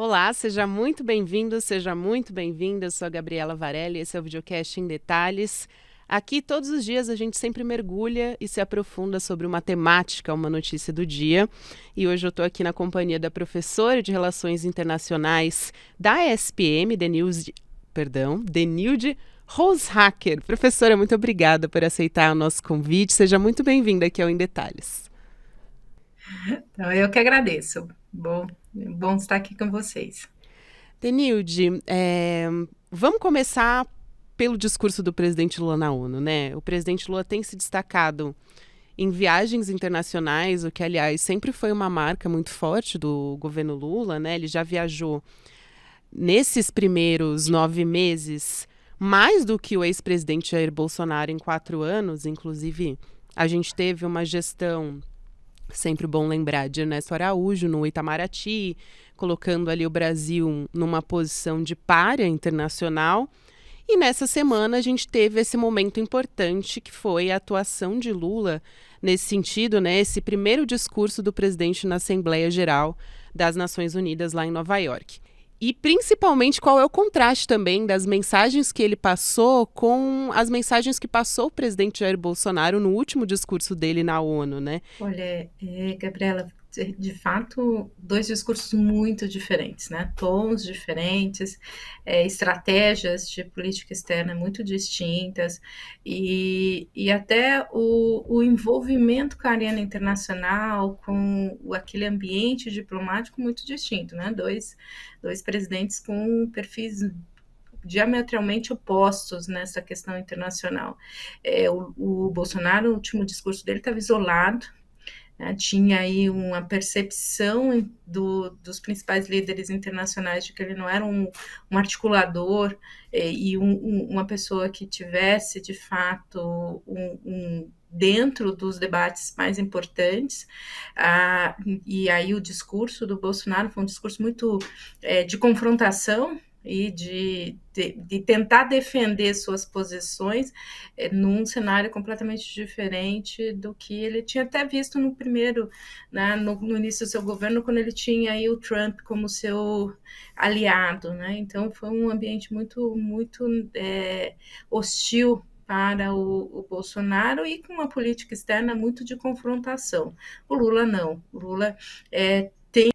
Olá, seja muito bem-vindo, seja muito bem-vinda. Eu sou a Gabriela Varelli, esse é o Videocast em Detalhes. Aqui, todos os dias, a gente sempre mergulha e se aprofunda sobre uma temática, uma notícia do dia. E hoje eu estou aqui na companhia da professora de Relações Internacionais da ESPM, Denilde Roushacker. Professora, muito obrigada por aceitar o nosso convite. Seja muito bem-vinda aqui ao Em Detalhes. Então, eu que agradeço. Bom estar aqui com vocês. Denilde, vamos começar pelo discurso do presidente Lula na ONU, né? O presidente Lula tem se destacado em viagens internacionais, o que, aliás, sempre foi uma marca muito forte do governo Lula, né? Ele já viajou nesses primeiros 9 meses mais do que o ex-presidente Jair Bolsonaro em 4 anos. Inclusive, a gente teve uma gestão, sempre bom lembrar, de Ernesto Araújo no Itamaraty, colocando ali o Brasil numa posição de pária internacional. E nessa semana a gente teve esse momento importante que foi a atuação de Lula nesse sentido, né? Esse primeiro discurso do presidente na Assembleia Geral das Nações Unidas lá em Nova York. E principalmente qual é o contraste também das mensagens que ele passou com as mensagens que passou o presidente Jair Bolsonaro no último discurso dele na ONU, né? Olha, Gabriela, de fato, dois discursos muito diferentes, né? Tons diferentes, estratégias de política externa muito distintas e até o envolvimento com a arena internacional, com aquele ambiente diplomático muito distinto, né? Dois presidentes com perfis diametralmente opostos nessa questão internacional. O Bolsonaro, no último discurso dele, estava isolado, né? Tinha aí uma percepção dos principais líderes internacionais de que ele não era um articulador e uma pessoa que tivesse, de fato, dentro dos debates mais importantes, e aí o discurso do Bolsonaro foi um discurso muito de confrontação e de tentar defender suas posições num cenário completamente diferente do que ele tinha até visto no primeiro, né, no início do seu governo, quando ele tinha aí o Trump como seu aliado, né? Então foi um ambiente muito hostil para o Bolsonaro e com uma política externa muito de confrontação. O Lula não. O Lula tem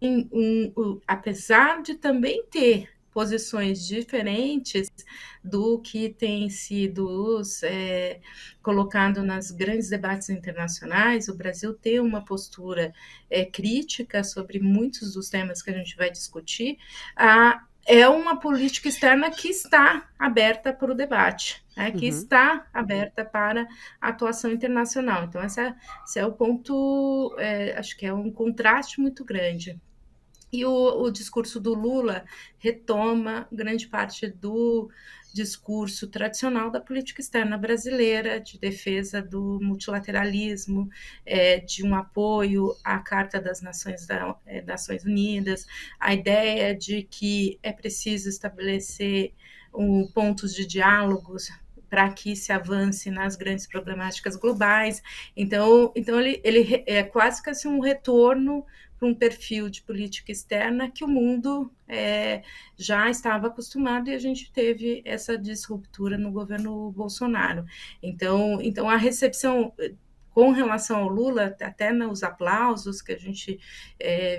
apesar de também ter posições diferentes do que tem sido colocado nas grandes debates internacionais, o Brasil tem uma postura crítica sobre muitos dos temas que a gente vai discutir, é uma política externa que está aberta para o debate, né, que está aberta para a atuação internacional. Então, esse é o ponto, acho que é um contraste muito grande. E o discurso do Lula retoma grande parte do discurso tradicional da política externa brasileira, de defesa do multilateralismo, de um apoio à Carta das Nações Unidas, a ideia de que é preciso estabelecer pontos de diálogos para que se avance nas grandes problemáticas globais. Então ele é quase que assim, um retorno para um perfil de política externa que o mundo já estava acostumado e a gente teve essa disruptura no governo Bolsonaro. Então a recepção com relação ao Lula, até nos aplausos que a gente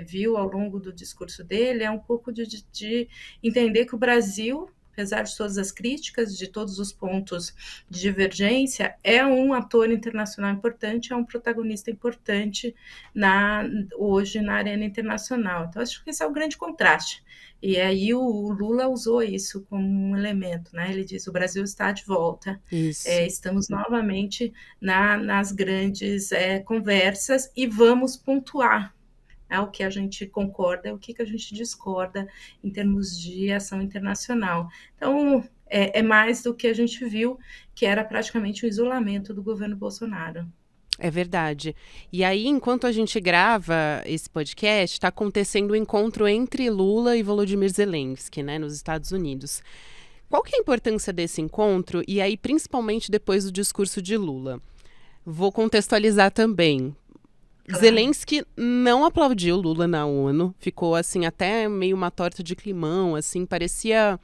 viu ao longo do discurso dele, é um pouco de entender que o Brasil, apesar de todas as críticas, de todos os pontos de divergência, é um ator internacional importante, é um protagonista importante hoje na arena internacional. Então, acho que esse é o grande contraste. E aí o Lula usou isso como um elemento, né? Ele diz: o Brasil está de volta, estamos novamente nas grandes conversas e vamos pontuar o que a gente concorda e o que a gente discorda em termos de ação internacional. Então, é mais do que a gente viu, que era praticamente o isolamento do governo Bolsonaro. É verdade. E aí, enquanto a gente grava esse podcast, está acontecendo o encontro entre Lula e Volodymyr Zelensky, né, nos Estados Unidos. Qual que é a importância desse encontro? E aí, principalmente depois do discurso de Lula. Vou contextualizar também. claro. Zelensky não aplaudiu Lula na ONU, ficou assim até meio uma torta de climão, assim, parecia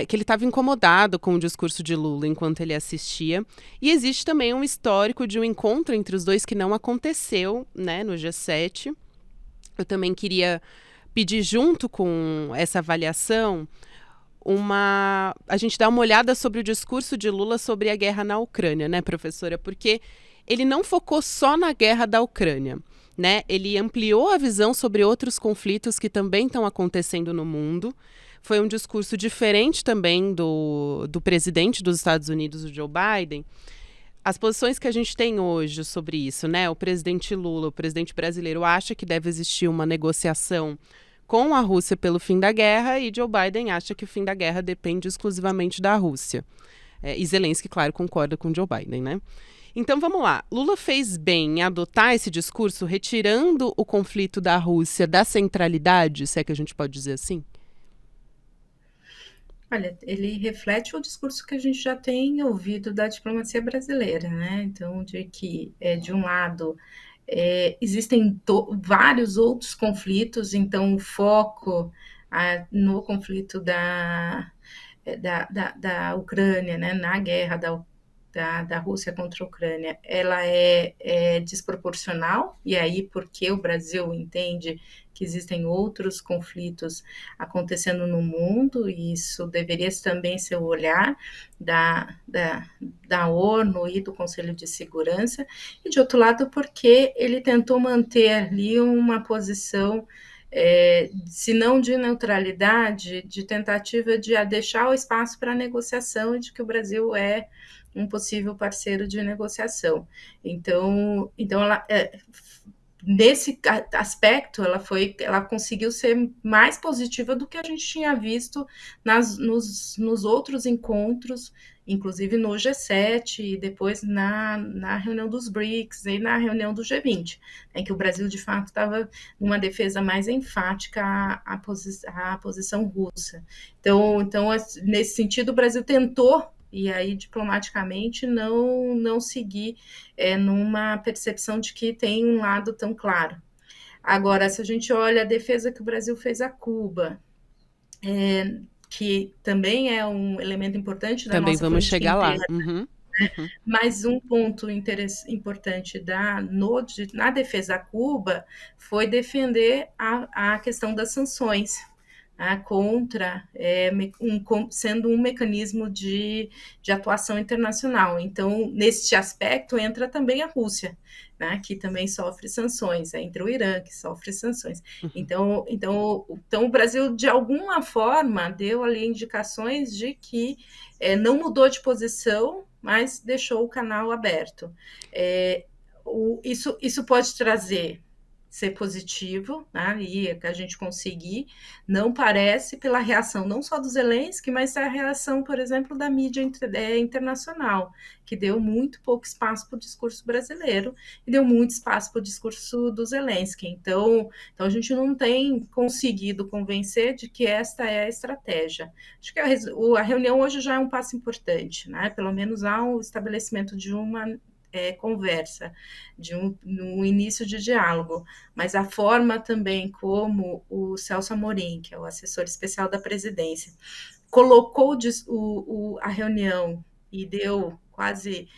que ele estava incomodado com o discurso de Lula enquanto ele assistia. E existe também um histórico de um encontro entre os dois que não aconteceu, né, no G7. Eu também queria pedir, junto com essa avaliação, a gente dar uma olhada sobre o discurso de Lula sobre a guerra na Ucrânia, né, professora? Porque ele não focou só na guerra da Ucrânia, né? Ele ampliou a visão sobre outros conflitos que também estão acontecendo no mundo. Foi um discurso diferente também do presidente dos Estados Unidos, o Joe Biden. As posições que a gente tem hoje sobre isso, né? O presidente Lula, o presidente brasileiro, acha que deve existir uma negociação com a Rússia pelo fim da guerra, e Joe Biden acha que o fim da guerra depende exclusivamente da Rússia. E Zelensky, claro, concorda com Joe Biden, né? Então vamos lá. Lula fez bem em adotar esse discurso, retirando o conflito da Rússia da centralidade, se é que a gente pode dizer assim? Olha, ele reflete o discurso que a gente já tem ouvido da diplomacia brasileira, né? Então, de que, de um lado, existem vários outros conflitos, então o foco no conflito da Ucrânia, né? Na guerra da Rússia contra a Ucrânia, ela é desproporcional, e aí porque o Brasil entende que existem outros conflitos acontecendo no mundo, e isso deveria também ser o olhar da ONU e do Conselho de Segurança, e de outro lado porque ele tentou manter ali uma posição, se não de neutralidade, de tentativa de deixar o espaço para negociação, e de que o Brasil é um possível parceiro de negociação. Então ela, nesse aspecto, ela conseguiu ser mais positiva do que a gente tinha visto nos outros encontros, inclusive no G7 e depois na reunião dos BRICS e na reunião do G20, em que o Brasil, de fato, estava numa defesa mais enfática à posição russa. Então, nesse sentido, o Brasil tentou, e aí diplomaticamente, não seguir numa percepção de que tem um lado tão claro. Agora, se a gente olha a defesa que o Brasil fez a Cuba, que também é um elemento importante da Também nossa vamos política chegar lá. interna, Uhum, uhum. mas um ponto importante na defesa a Cuba foi defender a questão das sanções, contra, sendo um mecanismo de atuação internacional. Então, neste aspecto, entra também a Rússia, né, que também sofre sanções, entre o Irã, que sofre sanções. Então, o Brasil, de alguma forma, deu ali indicações de que não mudou de posição, mas deixou o canal aberto. Isso pode ser positivo, né, e que a gente conseguir, não parece, pela reação não só do Zelensky, mas a reação, por exemplo, da mídia internacional, que deu muito pouco espaço para o discurso brasileiro e deu muito espaço para o discurso do Zelensky. Então a gente não tem conseguido convencer de que esta é a estratégia. Acho que a reunião hoje já é um passo importante, né? Pelo menos há o estabelecimento de uma conversa, no início de diálogo, mas a forma também como o Celso Amorim, que é o assessor especial da presidência, colocou a reunião e deu quase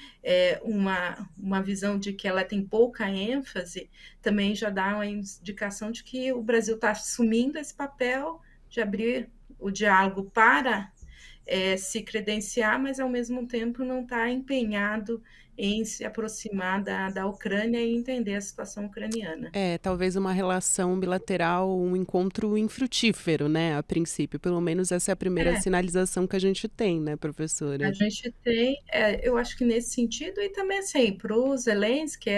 uma visão de que ela tem pouca ênfase, também já dá uma indicação de que o Brasil está assumindo esse papel de abrir o diálogo para se credenciar, mas ao mesmo tempo não está empenhado em se aproximar da Ucrânia e entender a situação ucraniana. Talvez uma relação bilateral, um encontro infrutífero, né, a princípio. Pelo menos essa é a primeira sinalização que a gente tem, né, professora? A gente tem, eu acho que nesse sentido, e também assim, para o Zelensky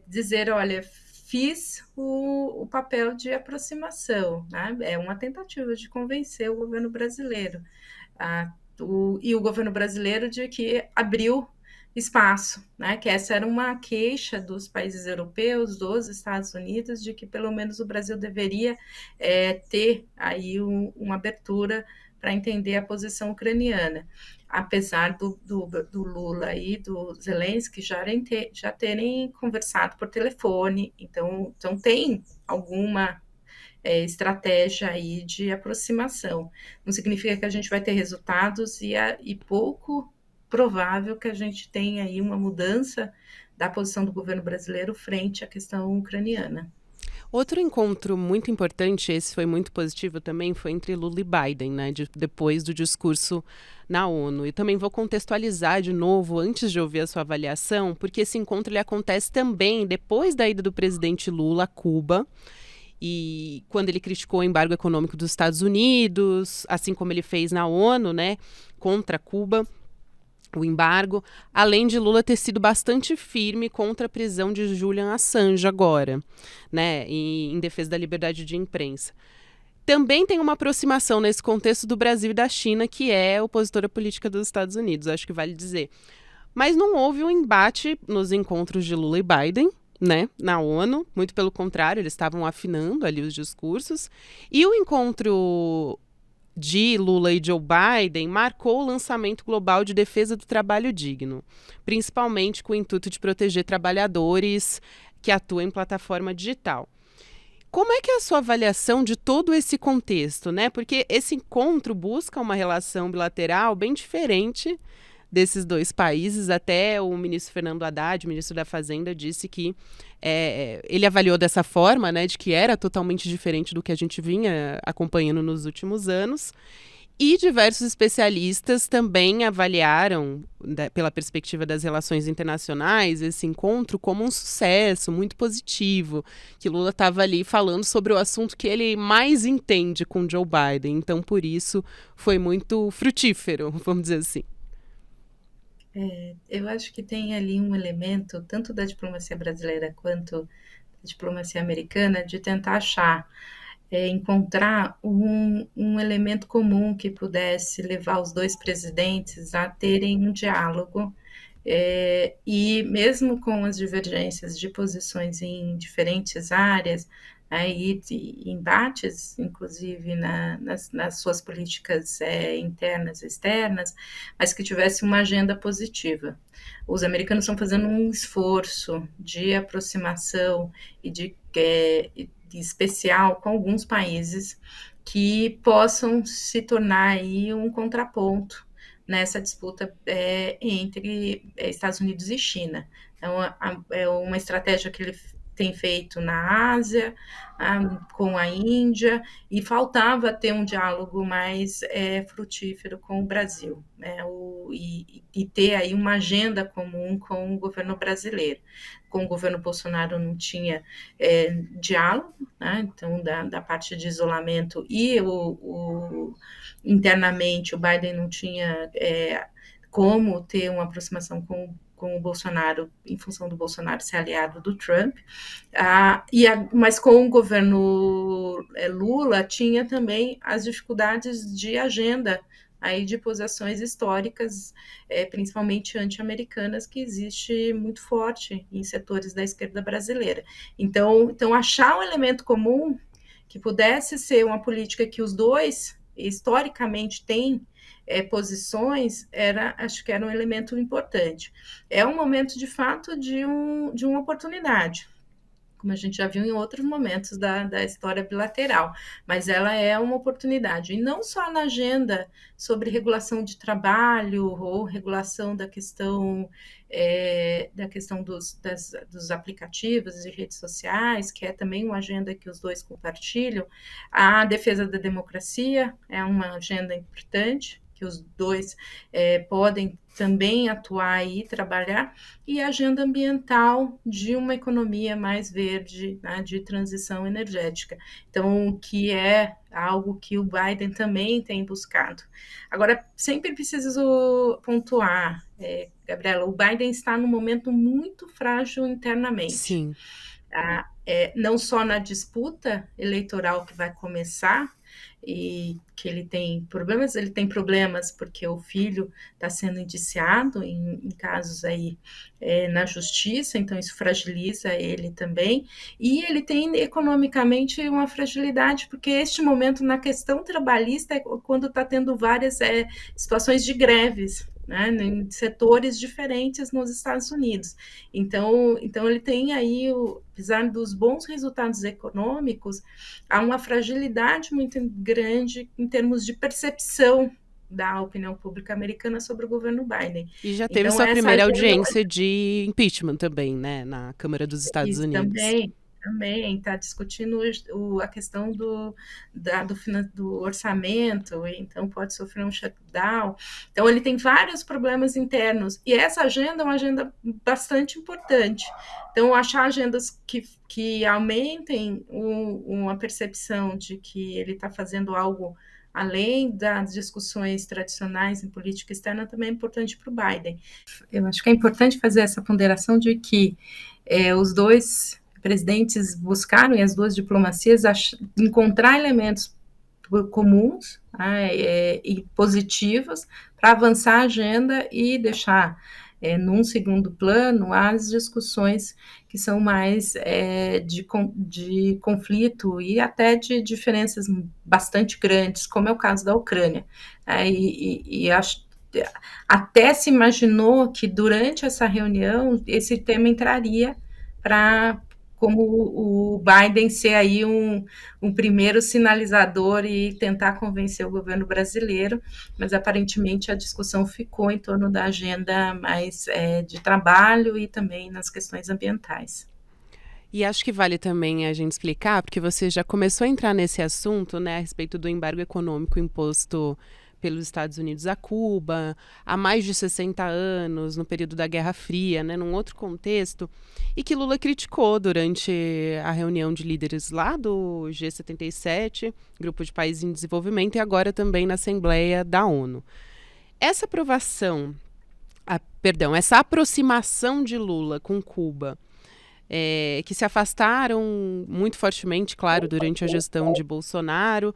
dizer, olha, fiz o papel de aproximação, né? É uma tentativa de convencer o governo brasileiro, e o governo brasileiro de que abriu espaço, né? Que essa era uma queixa dos países europeus, dos Estados Unidos, de que pelo menos o Brasil deveria ter aí uma abertura para entender a posição ucraniana, apesar do Lula e do Zelensky já terem conversado por telefone, então tem alguma estratégia aí de aproximação. Não significa que a gente vai ter resultados e pouco provável que a gente tenha aí uma mudança da posição do governo brasileiro frente à questão ucraniana. Outro encontro muito importante, esse foi muito positivo também, foi entre Lula e Biden, né, depois do discurso na ONU. E também vou contextualizar de novo, antes de ouvir a sua avaliação, porque esse encontro ele acontece também depois da ida do presidente Lula a Cuba, e quando ele criticou o embargo econômico dos Estados Unidos, assim como ele fez na ONU, né, contra Cuba, o embargo, além de Lula ter sido bastante firme contra a prisão de Julian Assange agora, né, em defesa da liberdade de imprensa. Também tem uma aproximação nesse contexto do Brasil e da China, que é opositora política dos Estados Unidos, acho que vale dizer. Mas não houve um embate nos encontros de Lula e Biden, né, na ONU, muito pelo contrário, eles estavam afinando ali os discursos. E o encontro de Lula e Joe Biden marcou o lançamento global de defesa do trabalho digno, principalmente com o intuito de proteger trabalhadores que atuam em plataforma digital. Como é que é a sua avaliação de todo esse contexto, né? Porque esse encontro busca uma relação bilateral bem diferente desses dois países. Até o ministro Fernando Haddad, ministro da Fazenda, disse que ele avaliou dessa forma, né, de que era totalmente diferente do que a gente vinha acompanhando nos últimos anos. E diversos especialistas também avaliaram, pela perspectiva das relações internacionais, esse encontro como um sucesso muito positivo, que Lula estava ali falando sobre o assunto que ele mais entende com Joe Biden. Então, por isso, foi muito frutífero, vamos dizer assim. Eu acho que tem ali um elemento, tanto da diplomacia brasileira quanto da diplomacia americana, de tentar achar, encontrar um elemento comum que pudesse levar os dois presidentes a terem um diálogo, e mesmo com as divergências de posições em diferentes áreas, aí de embates, inclusive nas suas políticas internas e externas, mas que tivesse uma agenda positiva. Os americanos estão fazendo um esforço de aproximação e de especial com alguns países que possam se tornar aí um contraponto nessa disputa entre Estados Unidos e China. Então, é uma estratégia que ele tem feito na Ásia, com a Índia, e faltava ter um diálogo mais frutífero com o Brasil, né, e ter aí uma agenda comum com o governo brasileiro. Com o governo Bolsonaro não tinha diálogo, né, então da parte de isolamento, e internamente o Biden não tinha como ter uma aproximação com o Bolsonaro, em função do Bolsonaro ser aliado do Trump, mas com o governo Lula tinha também as dificuldades de agenda aí de posições históricas, principalmente anti-americanas, que existe muito forte em setores da esquerda brasileira. Então achar um elemento comum que pudesse ser uma política que os dois historicamente têm posições, acho que era um elemento importante. É um momento, de fato, de uma oportunidade, como a gente já viu em outros momentos da história bilateral, mas ela é uma oportunidade, e não só na agenda sobre regulação de trabalho ou regulação da questão dos aplicativos e redes sociais, que é também uma agenda que os dois compartilham. A defesa da democracia é uma agenda importante, que os dois podem também atuar e trabalhar, e a agenda ambiental de uma economia mais verde, né, de transição energética. Então, que é algo que o Biden também tem buscado. Agora, sempre preciso pontuar, Gabriela, o Biden está num momento muito frágil internamente. Sim. Não só na disputa eleitoral que vai começar, e que ele tem problemas porque o filho está sendo indiciado em casos aí na justiça, então isso fragiliza ele também, e ele tem economicamente uma fragilidade, porque este momento na questão trabalhista é quando está tendo várias situações de greves, né, em setores diferentes nos Estados Unidos. Então ele tem aí, apesar dos bons resultados econômicos, há uma fragilidade muito grande em termos de percepção da opinião pública americana sobre o governo Biden. E já teve Então, sua essa primeira agenda audiência de impeachment também, né, na Câmara dos Estados isso Unidos. também está discutindo a questão do orçamento, então pode sofrer um shutdown. Então, ele tem vários problemas internos, e essa agenda é uma agenda bastante importante. Então, achar agendas que aumentem uma percepção de que ele está fazendo algo além das discussões tradicionais em política externa também é importante para o Biden. Eu acho que é importante fazer essa ponderação de que os dois presidentes buscaram, e as duas diplomacias, encontrar elementos comuns e positivos para avançar a agenda e deixar num segundo plano as discussões que são mais de conflito e até de diferenças bastante grandes, como é o caso da Ucrânia. E acho até se imaginou que durante essa reunião esse tema entraria para como o Biden ser aí um primeiro sinalizador e tentar convencer o governo brasileiro, mas aparentemente a discussão ficou em torno da agenda mais de trabalho e também nas questões ambientais. E acho que vale também a gente explicar, porque você já começou a entrar nesse assunto, né, a respeito do embargo econômico imposto pelos Estados Unidos a Cuba, há mais de 60 anos, no período da Guerra Fria, né, num outro contexto, e que Lula criticou durante a reunião de líderes lá do G77, Grupo de Países em Desenvolvimento, e agora também na Assembleia da ONU. Essa essa aproximação de Lula com Cuba, que se afastaram muito fortemente, claro, durante a gestão de Bolsonaro,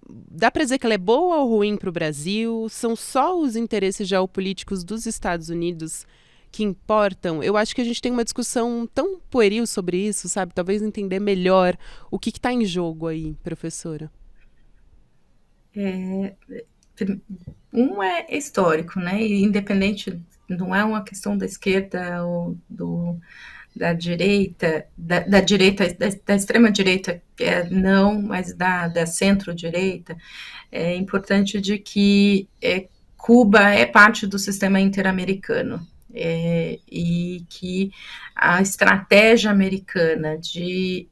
dá para dizer que ela é boa ou ruim para o Brasil? São só os interesses geopolíticos dos Estados Unidos que importam? Eu acho que a gente tem uma discussão tão pueril sobre isso, sabe? Talvez entender melhor o que está em jogo aí, professora. Um é histórico, né? E independente, não é uma questão da esquerda ou da direita, da direita, da extrema direita, não, mas da centro-direita. É importante de que Cuba é parte do sistema interamericano. E que a estratégia americana de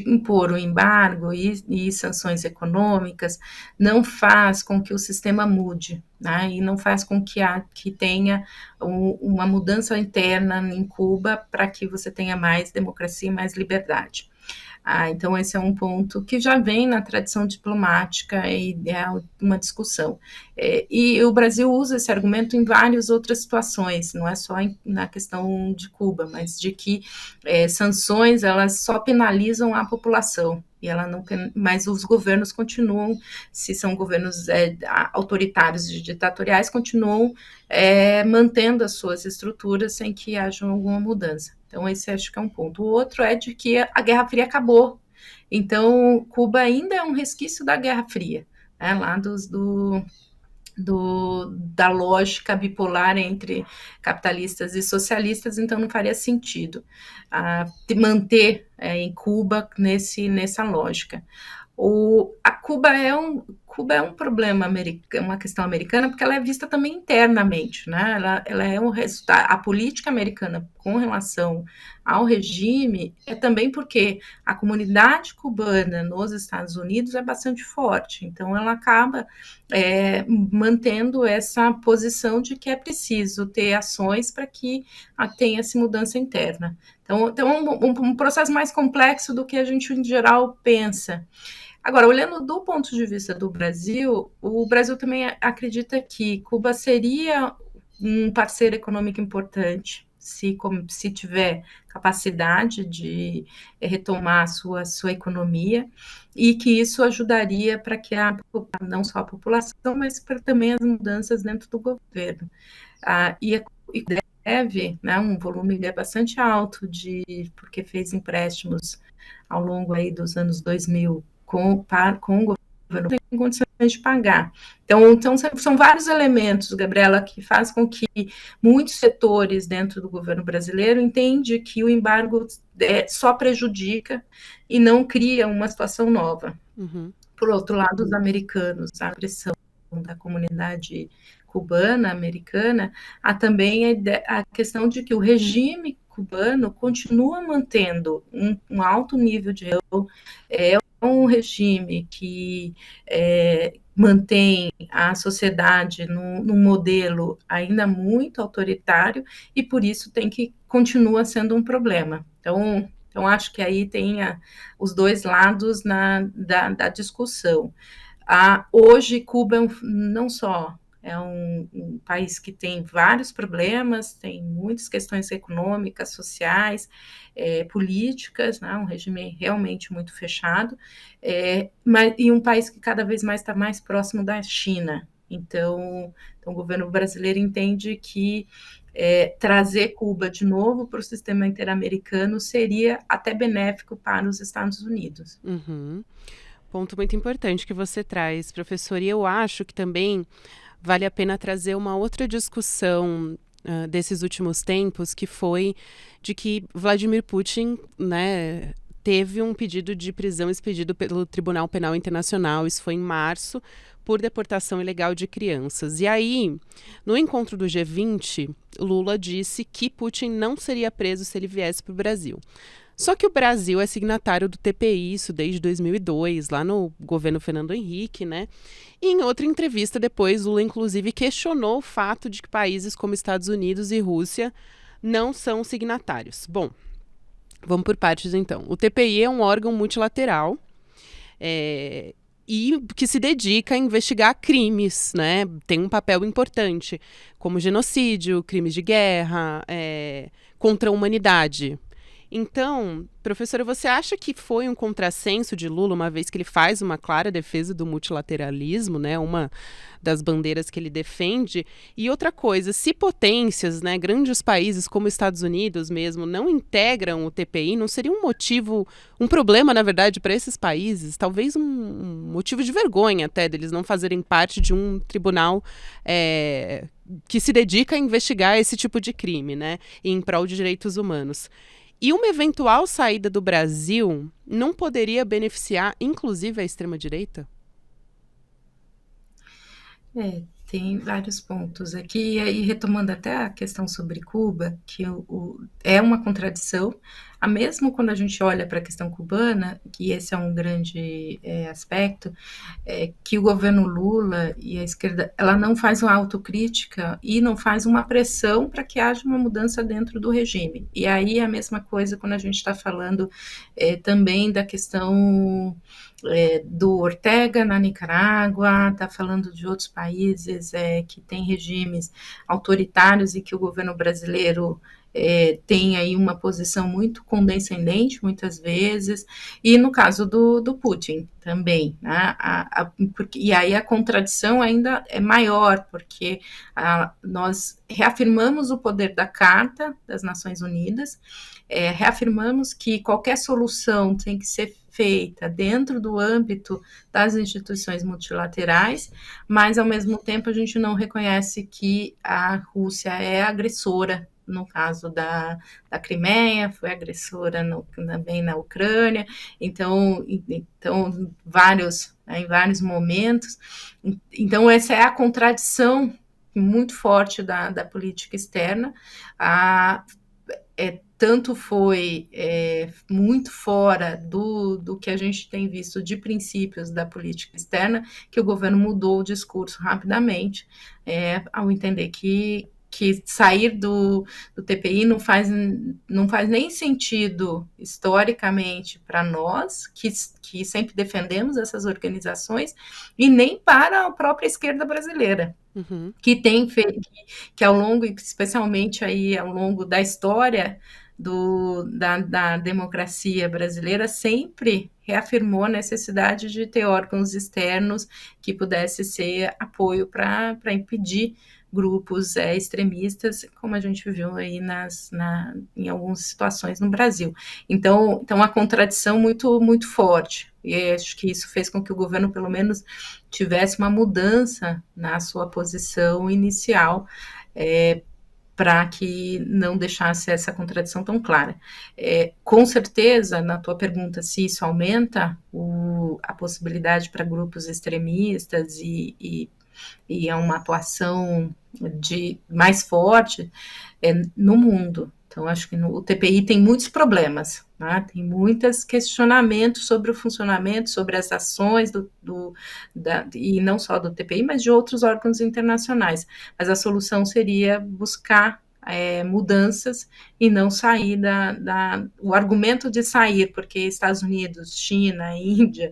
impor o embargo e sanções econômicas não faz com que o sistema mude, né? E não faz com que tenha uma mudança interna em Cuba para que você tenha mais democracia e mais liberdade. Então, esse é um ponto que já vem na tradição diplomática e é uma discussão. E o Brasil usa esse argumento em várias outras situações, não é só na questão de Cuba, mas de que sanções elas só penalizam a população. Mas os governos continuam, se são governos autoritários e ditatoriais, continuam mantendo as suas estruturas sem que haja alguma mudança. Então, esse acho que é um ponto. O outro é de que a Guerra Fria acabou. Então, Cuba ainda é um resquício da Guerra Fria, né, lá da lógica bipolar entre capitalistas e socialistas, então não faria sentido manter em Cuba nessa lógica. A Cuba é um problema americano, uma questão americana, porque ela é vista também internamente, né? Ela é um resultado. A política americana com relação ao regime é também porque a comunidade cubana nos Estados Unidos é bastante forte, então ela acaba mantendo essa posição de que é preciso ter ações para que tenha essa mudança interna. Então um processo mais complexo do que a gente em geral pensa. Agora, olhando do ponto de vista do Brasil, o Brasil também acredita que Cuba seria um parceiro econômico importante, se tiver capacidade de retomar a sua economia, e que isso ajudaria para que não só a população, mas para também as mudanças dentro do governo. E deve, né, um volume bastante alto, porque fez empréstimos ao longo aí dos anos 2000 com o governo, não tem condições de pagar. Então são vários elementos, Gabriela, que faz com que muitos setores dentro do governo brasileiro entendem que o embargo só prejudica e não cria uma situação nova. Uhum. Por outro lado, os americanos, a pressão da comunidade cubana, americana, há também a questão de que o regime cubano continua mantendo um alto nível de é um regime que mantém a sociedade num modelo ainda muito autoritário, e por isso continua sendo um problema. Então acho que aí tem os dois lados da discussão. Hoje, Cuba não só é um país que tem vários problemas, tem muitas questões econômicas, sociais, políticas, né, um regime realmente muito fechado, e um país que cada vez mais está mais próximo da China. Então, o governo brasileiro entende que trazer Cuba de novo para o sistema interamericano seria até benéfico para os Estados Unidos. Uhum. Ponto muito importante que você traz, professor, e eu acho que também vale a pena trazer uma outra discussão desses últimos tempos, que foi de que Vladimir Putin, né, teve um pedido de prisão expedido pelo Tribunal Penal Internacional, isso foi em março, por deportação ilegal de crianças. E aí, no encontro do G20, Lula disse que Putin não seria preso se ele viesse para o Brasil. Só que o Brasil é signatário do TPI, isso desde 2002, lá no governo Fernando Henrique, né? E em outra entrevista depois, Lula inclusive questionou o fato de que países como Estados Unidos e Rússia não são signatários. Bom, vamos por partes então. O TPI é um órgão multilateral e que se dedica a investigar crimes, né? Tem um papel importante, como genocídio, crimes de guerra, contra a humanidade. Então, professora, você acha que foi um contrassenso de Lula, uma vez que ele faz uma clara defesa do multilateralismo, né, uma das bandeiras que ele defende? E outra coisa, se potências, né, grandes países como Estados Unidos mesmo, não integram o TPI, não seria um problema, na verdade, para esses países? Talvez um motivo de vergonha até deles não fazerem parte de um tribunal que se dedica a investigar esse tipo de crime, né, em prol de direitos humanos. E uma eventual saída do Brasil não poderia beneficiar, inclusive, a extrema-direita? Tem vários pontos aqui, e aí retomando até a questão sobre Cuba, que é uma contradição, mesmo quando a gente olha para a questão cubana, que esse é um grande aspecto, que o governo Lula e a esquerda, ela não faz uma autocrítica e não faz uma pressão para que haja uma mudança dentro do regime. E aí a mesma coisa quando a gente está falando também da questão do Ortega na Nicarágua, está falando de outros países que têm regimes autoritários e que o governo brasileiro tem aí uma posição muito condescendente, muitas vezes, e no caso do Putin também, né? E aí a contradição ainda é maior, porque nós reafirmamos o poder da Carta das Nações Unidas, reafirmamos que qualquer solução tem que ser feita dentro do âmbito das instituições multilaterais, mas, ao mesmo tempo, a gente não reconhece que a Rússia é agressora, no caso da Crimeia, foi agressora também na Ucrânia, então em vários momentos. Então, essa é a contradição muito forte da política externa. Tanto foi muito fora do que a gente tem visto de princípios da política externa, que o governo mudou o discurso rapidamente, ao entender que sair do TPI não faz nem sentido historicamente para nós, que sempre defendemos essas organizações, e nem para a própria esquerda brasileira. Uhum. que tem feito, que ao longo, especialmente aí ao longo da história da democracia brasileira, sempre reafirmou a necessidade de ter órgãos externos que pudesse ser apoio para impedir grupos extremistas, como a gente viu aí em algumas situações no Brasil. Então, uma contradição muito, muito forte. E acho que isso fez com que o governo, pelo menos, tivesse uma mudança na sua posição inicial, para que não deixasse essa contradição tão clara. Com certeza, na tua pergunta, se isso aumenta a possibilidade para grupos extremistas e é uma atuação mais forte no mundo. Então, acho que o TPI tem muitos problemas, né? Tem muitos questionamentos sobre o funcionamento, sobre as ações e não só do TPI, mas de outros órgãos internacionais. Mas a solução seria buscar mudanças e não sair o argumento de sair, porque Estados Unidos, China, Índia,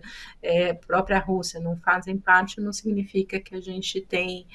própria Rússia não fazem parte, não significa que a gente tem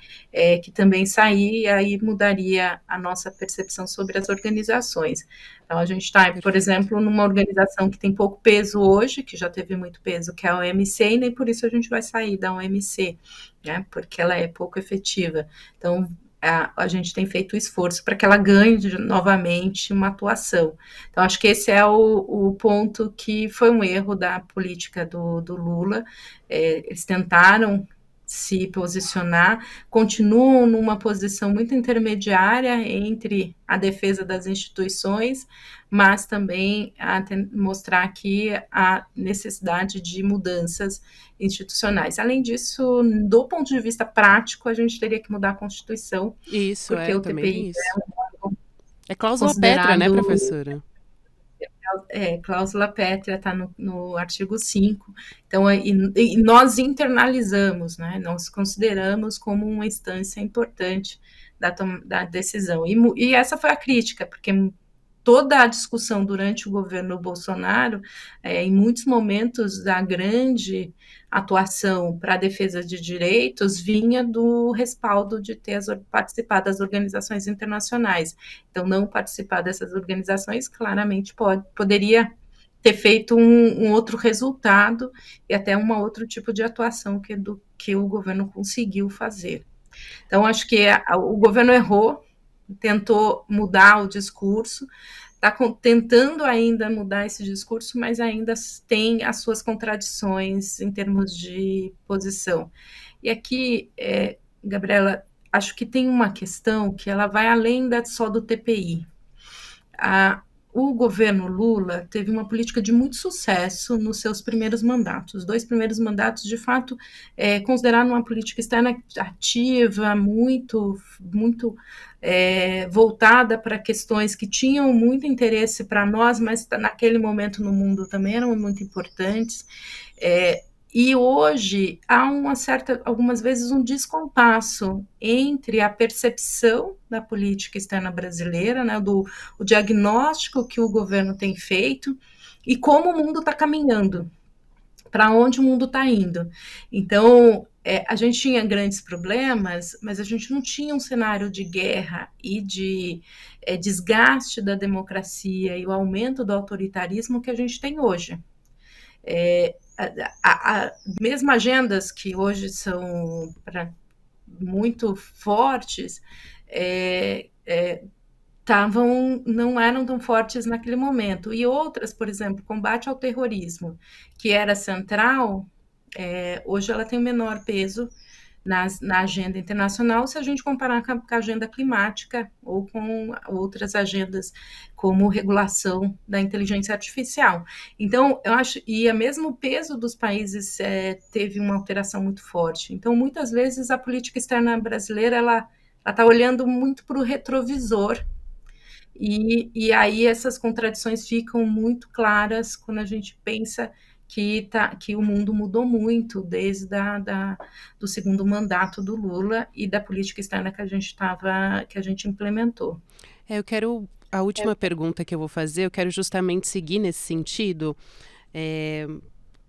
que também sair, e aí mudaria a nossa percepção sobre as organizações. Então, a gente está, por exemplo, numa organização que tem pouco peso hoje, que já teve muito peso, que é a OMC, e nem por isso a gente vai sair da OMC, né, porque ela é pouco efetiva. Então, a gente tem feito o esforço para que ela ganhe novamente uma atuação. Então, acho que esse é o ponto que foi um erro da política do Lula. Eles tentaram se posicionar, continuam numa posição muito intermediária entre a defesa das instituições, mas também a mostrar aqui a necessidade de mudanças institucionais. Além disso, do ponto de vista prático, a gente teria que mudar a Constituição, Isso, porque o também tem TPI isso. é É cláusula pétrea, né, considerado professora? cláusula pétrea, está no artigo 5. Então, e nós internalizamos, né? Nós consideramos como uma instância importante da decisão. E essa foi a crítica, porque toda a discussão durante o governo Bolsonaro, em muitos momentos, a grande atuação para a defesa de direitos vinha do respaldo de ter participado das organizações internacionais. Então, não participar dessas organizações claramente poderia ter feito um outro resultado e até um outro tipo de atuação que o governo conseguiu fazer. Então, acho que o governo errou, tentou mudar o discurso, está tentando ainda mudar esse discurso, mas ainda tem as suas contradições em termos de posição. E aqui, Gabriela, acho que tem uma questão que ela vai além só do TPI. O governo Lula teve uma política de muito sucesso nos seus primeiros mandatos. Os 2 primeiros mandatos, de fato, consideraram uma política externa ativa, muito voltada para questões que tinham muito interesse para nós, mas naquele momento no mundo também eram muito importantes. E hoje há algumas vezes um descompasso entre a percepção da política externa brasileira, né, o diagnóstico que o governo tem feito e como o mundo está caminhando, para onde o mundo está indo. Então, a gente tinha grandes problemas, mas a gente não tinha um cenário de guerra e de desgaste da democracia e o aumento do autoritarismo que a gente tem hoje. Mesmo agendas que hoje são muito fortes, não eram tão fortes naquele momento. E outras, por exemplo, combate ao terrorismo, que era central, hoje ela tem um menor peso na agenda internacional, se a gente comparar com a agenda climática ou com outras agendas como regulação da inteligência artificial. Então, eu acho, e mesmo o peso dos países teve uma alteração muito forte. Então, muitas vezes a política externa brasileira ela está olhando muito para o retrovisor. E aí essas contradições ficam muito claras quando a gente pensa que o mundo mudou muito desde do segundo mandato do Lula e da política externa que a gente implementou. A última pergunta que eu vou fazer, eu quero justamente seguir nesse sentido.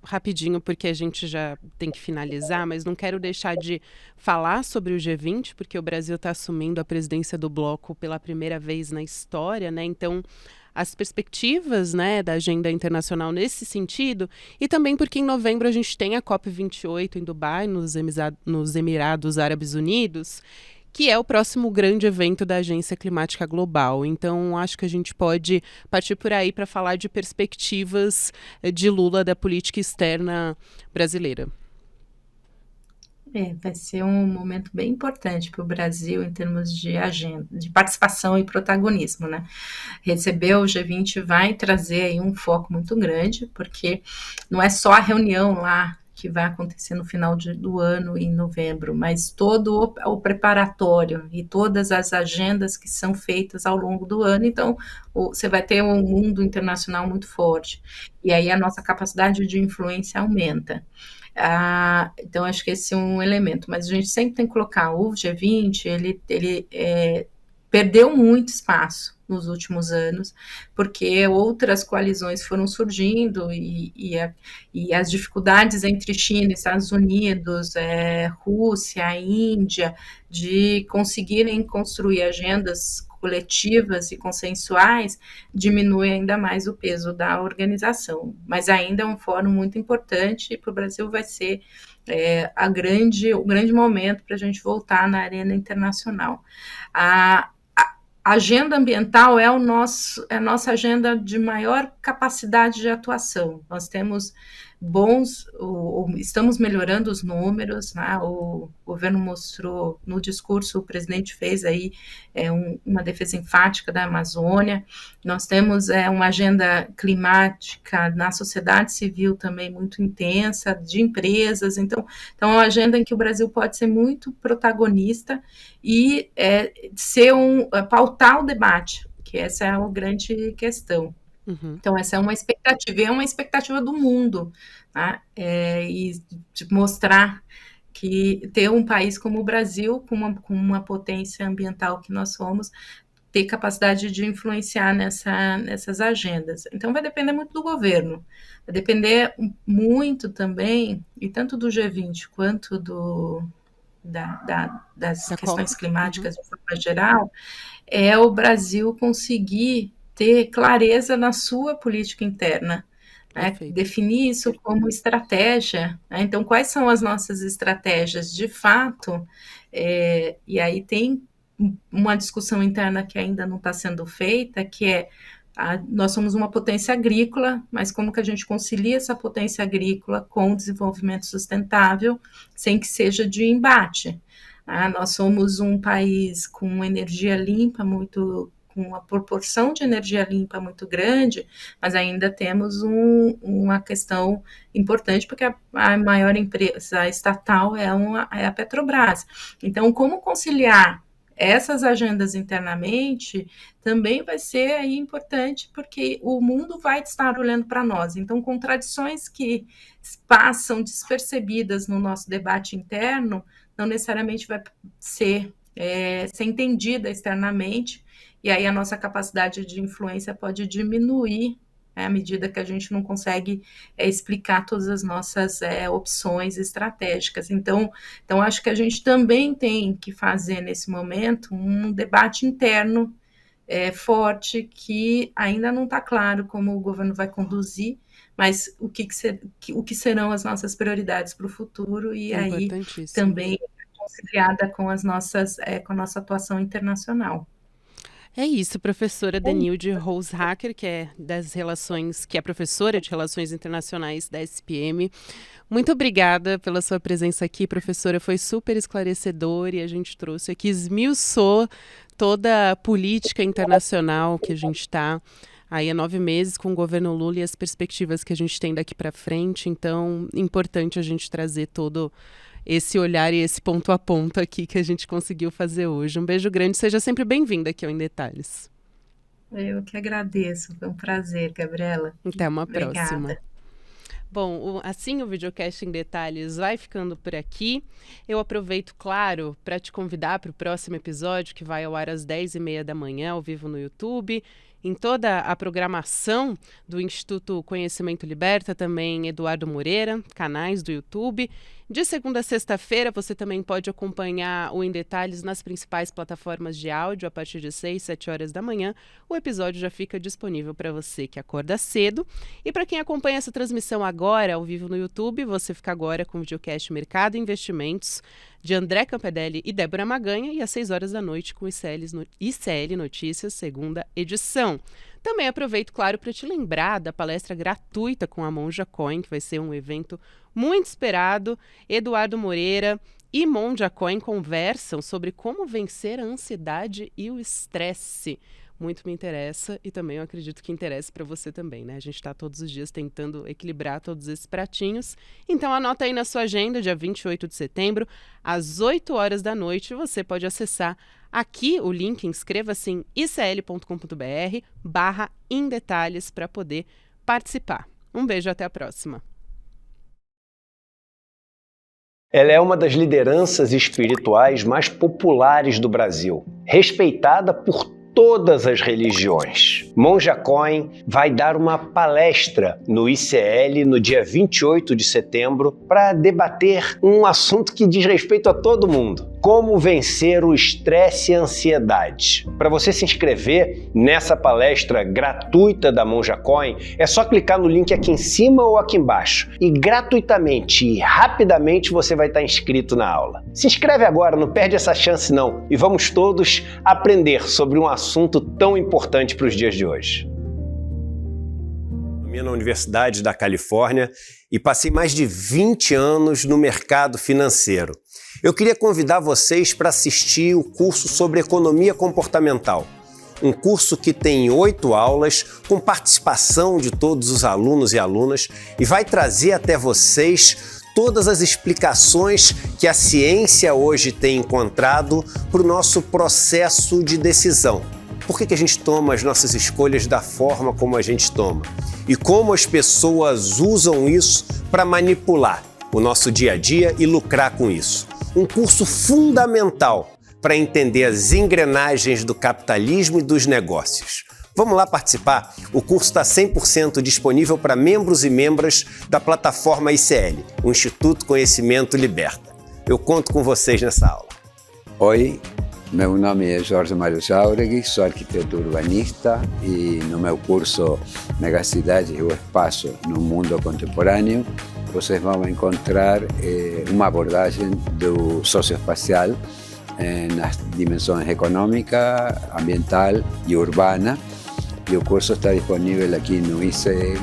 rapidinho, porque a gente já tem que finalizar, mas não quero deixar de falar sobre o G20, porque o Brasil está assumindo a presidência do bloco pela primeira vez na história, né? Então, as perspectivas, né, da agenda internacional nesse sentido, e também porque em novembro a gente tem a COP28 em Dubai, nos Emirados Árabes Unidos, que é o próximo grande evento da Agência Climática Global. Então, acho que a gente pode partir por aí para falar de perspectivas de Lula da política externa brasileira. Vai ser um momento bem importante para o Brasil em termos de agenda, de participação e protagonismo, né? Receber o G20 vai trazer aí um foco muito grande, porque não é só a reunião lá que vai acontecer no final do ano, em novembro, mas todo o preparatório e todas as agendas que são feitas ao longo do ano. Então, você vai ter um mundo internacional muito forte. E aí a nossa capacidade de influência aumenta. Então, acho que esse é um elemento, mas a gente sempre tem que colocar o G20, ele perdeu muito espaço nos últimos anos, porque outras coalizões foram surgindo e as dificuldades entre China, Estados Unidos, Rússia, Índia, de conseguirem construir agendas coletivas e consensuais, diminui ainda mais o peso da organização. Mas ainda é um fórum muito importante e para o Brasil vai ser o grande momento para a gente voltar na arena internacional. A agenda ambiental é a nossa agenda de maior capacidade de atuação. Nós temos estamos melhorando os números, né? O governo mostrou no discurso, o presidente fez aí uma defesa enfática da Amazônia. Nós temos uma agenda climática na sociedade civil também muito intensa, de empresas. Então é uma agenda em que o Brasil pode ser muito protagonista e pautar o debate, que essa é a grande questão. Uhum. Então, essa é uma expectativa do mundo, tá? E de mostrar que ter um país como o Brasil, com uma potência ambiental que nós somos, ter capacidade de influenciar nessas agendas. Então, vai depender muito do governo, vai depender muito também, e tanto do G20 quanto das questões climáticas de forma geral, o Brasil conseguir ter clareza na sua política interna, né? Definir isso como estratégia, né? Então, quais são as nossas estratégias de fato? E aí tem uma discussão interna que ainda não está sendo feita, que nós somos uma potência agrícola, mas como que a gente concilia essa potência agrícola com o desenvolvimento sustentável, sem que seja de embate? Nós somos um país com energia limpa, com uma proporção de energia limpa muito grande, mas ainda temos uma questão importante, porque a maior empresa estatal é a Petrobras. Então, como conciliar essas agendas internamente também vai ser aí importante, porque o mundo vai estar olhando para nós. Então, contradições que passam despercebidas no nosso debate interno não necessariamente vai ser entendida externamente, e aí a nossa capacidade de influência pode diminuir, né, à medida que a gente não consegue explicar todas as nossas opções estratégicas. Então, acho que a gente também tem que fazer, nesse momento, um debate interno forte, que ainda não está claro como o governo vai conduzir, mas o que serão as nossas prioridades para o futuro, e aí também conciliada com a nossa atuação internacional. É isso, professora Denilde Roushacker, que é professora de Relações Internacionais da SPM. Muito obrigada pela sua presença aqui, professora. Foi super esclarecedor e a gente trouxe aqui, esmiuçou toda a política internacional que a gente está aí há 9 meses com o governo Lula e as perspectivas que a gente tem daqui para frente. Então, importante a gente trazer todo esse olhar e esse ponto a ponto aqui que a gente conseguiu fazer hoje. Um beijo grande, seja sempre bem-vinda aqui ao Em Detalhes. Eu que agradeço, foi um prazer, Gabriela. Até uma próxima. Obrigada. Bom, assim o videocast Em Detalhes vai ficando por aqui. Eu aproveito, claro, para te convidar para o próximo episódio, que vai ao ar às 10h30 da manhã, ao vivo no YouTube, em toda a programação do Instituto Conhecimento Liberta, também Eduardo Moreira, canais do YouTube. De segunda a sexta-feira, você também pode acompanhar o Em Detalhes nas principais plataformas de áudio a partir de 6, 7 horas da manhã. O episódio já fica disponível para você que acorda cedo. E para quem acompanha essa transmissão agora, ao vivo no YouTube, você fica agora com o videocast Mercado e Investimentos, de André Campedelli e Débora Maganha, e às 6 horas da noite com ICL Notícias, segunda edição. Também aproveito, claro, para te lembrar da palestra gratuita com a Monja Coin, que vai ser um evento muito esperado. Eduardo Moreira e Monja Coin conversam sobre como vencer a ansiedade e o estresse. Muito me interessa e também eu acredito que interessa para você também, né? A gente está todos os dias tentando equilibrar todos esses pratinhos. Então anota aí na sua agenda, dia 28 de setembro, às 8 horas da noite, você pode acessar aqui o link, inscreva-se em icl.com.br/emdetalhes para poder participar. Um beijo, até a próxima. Ela é uma das lideranças espirituais mais populares do Brasil, respeitada por todas as religiões. Monja Coin vai dar uma palestra no ICL no dia 28 de setembro para debater um assunto que diz respeito a todo mundo: como vencer o estresse e a ansiedade. Para você se inscrever nessa palestra gratuita da Monja Coin, é só clicar no link aqui em cima ou aqui embaixo e gratuitamente e rapidamente você vai estar inscrito na aula. Se inscreve agora, não perde essa chance não, e vamos todos aprender sobre um assunto tão importante para os dias de hoje. Na Universidade da Califórnia e passei mais de 20 anos no mercado financeiro. Eu queria convidar vocês para assistir o curso sobre economia comportamental. Um curso que tem 8 aulas, com participação de todos os alunos e alunas, e vai trazer até vocês todas as explicações que a ciência hoje tem encontrado para o nosso processo de decisão. Por que a gente toma as nossas escolhas da forma como a gente toma? E como as pessoas usam isso para manipular o nosso dia a dia e lucrar com isso. Um curso fundamental para entender as engrenagens do capitalismo e dos negócios. Vamos lá participar? O curso está 100% disponível para membros e membras da plataforma ICL, o Instituto Conhecimento Liberta. Eu conto com vocês nessa aula. Oi, meu nome é Jorge Mário Jauregui, sou arquiteto urbanista e no meu curso Megacidades e o Espaço no Mundo Contemporâneo vocês vão encontrar uma abordagem do socioespacial nas dimensões econômica, ambiental e urbana. E o curso está disponível aqui no ICL